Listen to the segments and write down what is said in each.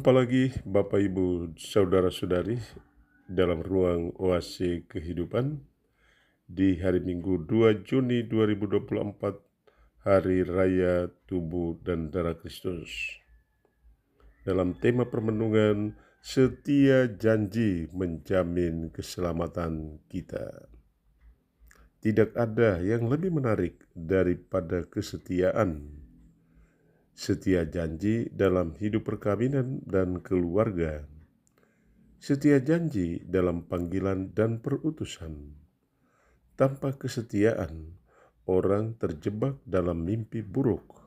Jumpa lagi Bapak Ibu Saudara-saudari dalam ruang oase kehidupan di hari Minggu 2 Juni 2024, Hari Raya Tubuh dan Darah Kristus. Dalam tema permenungan, setia janji menjamin keselamatan kita. Tidak ada yang lebih menarik daripada kesetiaan. Setia janji dalam hidup perkawinan dan keluarga. Setia janji dalam panggilan dan perutusan. Tanpa kesetiaan, orang terjebak dalam mimpi buruk.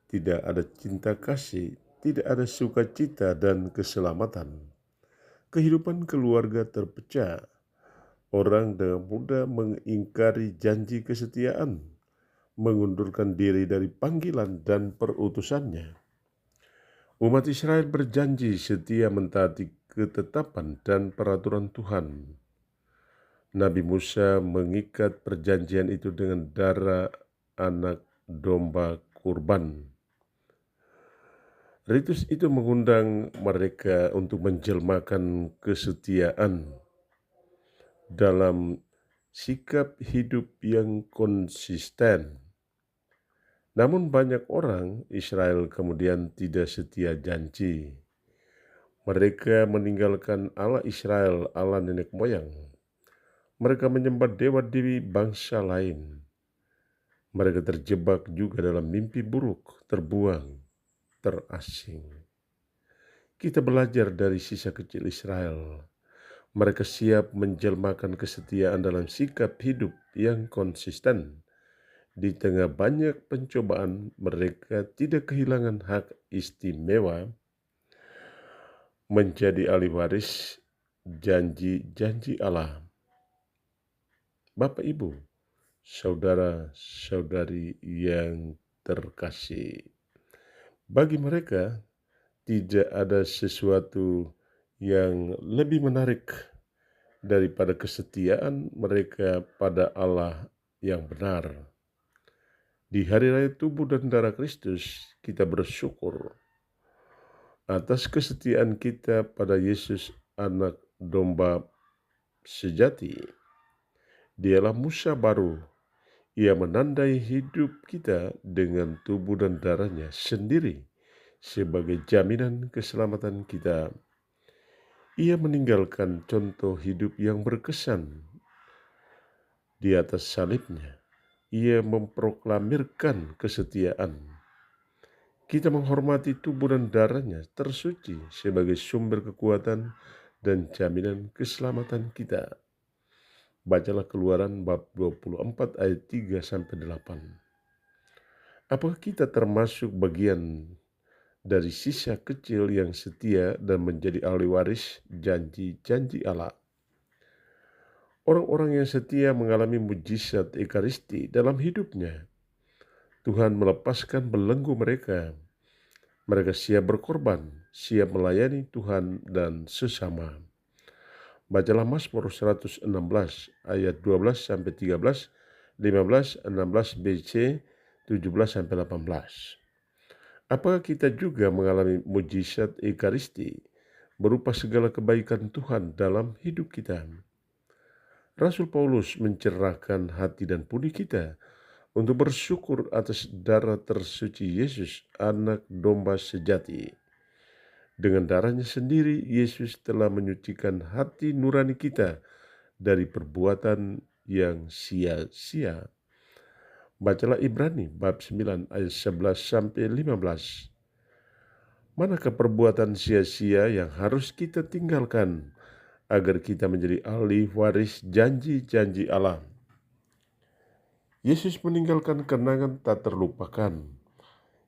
Tidak ada cinta kasih, tidak ada sukacita dan keselamatan. Kehidupan keluarga terpecah. Orang dengan mudah mengingkari janji kesetiaan, mengundurkan diri dari panggilan dan perutusannya. Umat Israel berjanji setia mentaati ketetapan dan peraturan Tuhan. Nabi Musa mengikat perjanjian itu dengan darah anak domba kurban. Ritus itu mengundang mereka untuk menjelmakan kesetiaan dalam sikap hidup yang konsisten. Namun banyak orang Israel kemudian tidak setia janji. Mereka meninggalkan Allah Israel, Allah nenek moyang. Mereka menyembah dewa-dewi bangsa lain. Mereka terjebak juga dalam mimpi buruk, terbuang, terasing. Kita belajar dari sisa kecil Israel. Mereka siap menjelmakan kesetiaan dalam sikap hidup yang konsisten. Di tengah banyak pencobaan, mereka tidak kehilangan hak istimewa menjadi ahli waris janji-janji Allah. Bapak, Ibu, saudara-saudari yang terkasih, bagi mereka tidak ada sesuatu yang lebih menarik daripada kesetiaan mereka pada Allah yang benar. Di Hari Raya Tubuh dan Darah Kristus, kita bersyukur atas kesetiaan kita pada Yesus, anak domba sejati. Dialah Musa baru. Ia menandai hidup kita dengan tubuh dan darahnya sendiri sebagai jaminan keselamatan kita. Ia meninggalkan contoh hidup yang berkesan di atas salibnya. Ia memproklamirkan kesetiaan. Kita menghormati tubuh dan darahnya tersuci sebagai sumber kekuatan dan jaminan keselamatan kita. Bacalah Keluaran bab 24 ayat 3-8. Apakah kita termasuk bagian dari sisa kecil yang setia dan menjadi ahli waris janji-janji Allah? Orang-orang yang setia mengalami mujizat Ekaristi dalam hidupnya. Tuhan melepaskan belenggu mereka. Mereka siap berkorban, siap melayani Tuhan dan sesama. Bacalah Mazmur 116 ayat 12-13, 15, 16 BC, 17-18. Apakah kita juga mengalami mujizat Ekaristi berupa segala kebaikan Tuhan dalam hidup kita? Rasul Paulus mencerahkan hati dan budi kita untuk bersyukur atas darah tersuci Yesus, anak domba sejati. Dengan darahnya sendiri, Yesus telah menyucikan hati nurani kita dari perbuatan yang sia-sia. Bacalah Ibrani bab 9 ayat 11-15. Manakah perbuatan sia-sia yang harus kita tinggalkan agar kita menjadi ahli waris janji-janji Allah? Yesus meninggalkan kenangan tak terlupakan,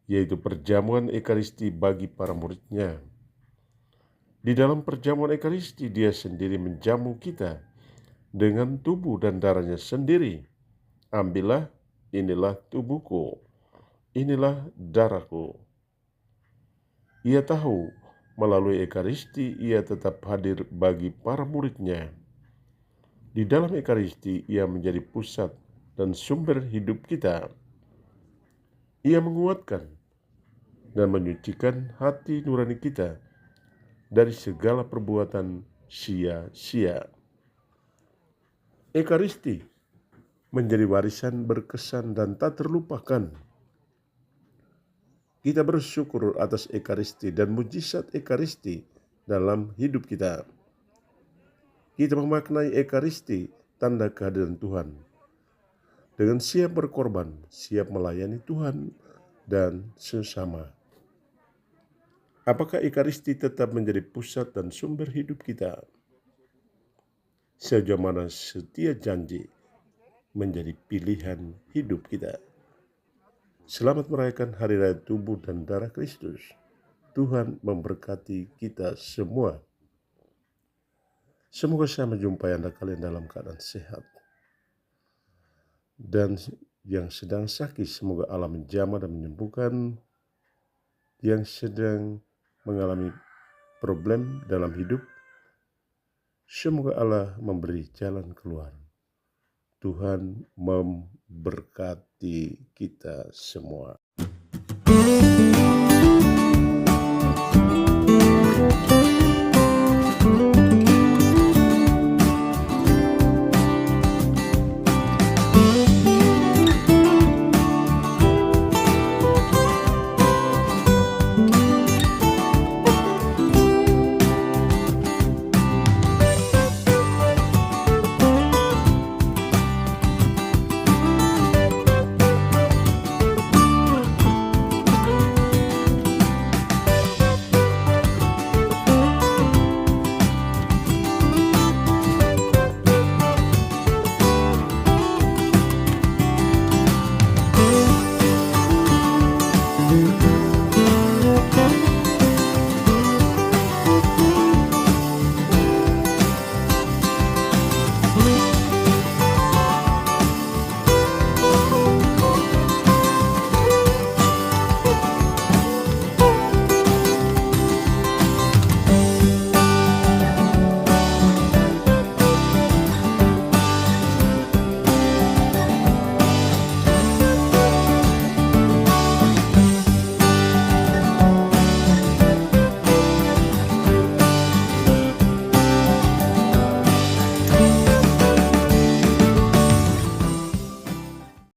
yaitu perjamuan Ekaristi bagi para muridnya. Di dalam perjamuan Ekaristi, dia sendiri menjamu kita dengan tubuh dan darahnya sendiri. Ambillah, inilah tubuhku, inilah darahku. Ia tahu melalui Ekaristi ia tetap hadir bagi para muridnya. Di dalam Ekaristi ia menjadi pusat dan sumber hidup kita. Ia menguatkan, dan menyucikan hati nurani kita dari segala perbuatan sia-sia. Ekaristi menjadi warisan berkesan dan tak terlupakan. Kita bersyukur atas Ekaristi dan mujizat Ekaristi dalam hidup kita. Kita memaknai Ekaristi tanda kehadiran Tuhan. Dengan siap berkorban, siap melayani Tuhan dan sesama. Apakah Ekaristi tetap menjadi pusat dan sumber hidup kita? Sejauh mana setia janji menjadi pilihan hidup kita. Selamat merayakan Hari Raya Tubuh dan Darah Kristus. Tuhan memberkati kita semua. Semoga saya menjumpai Anda kalian dalam keadaan sehat. Dan yang sedang sakit, semoga Allah menjamah dan menyembuhkan. Yang sedang mengalami problem dalam hidup, semoga Allah memberi jalan keluar. Tuhan memberkati kita semua.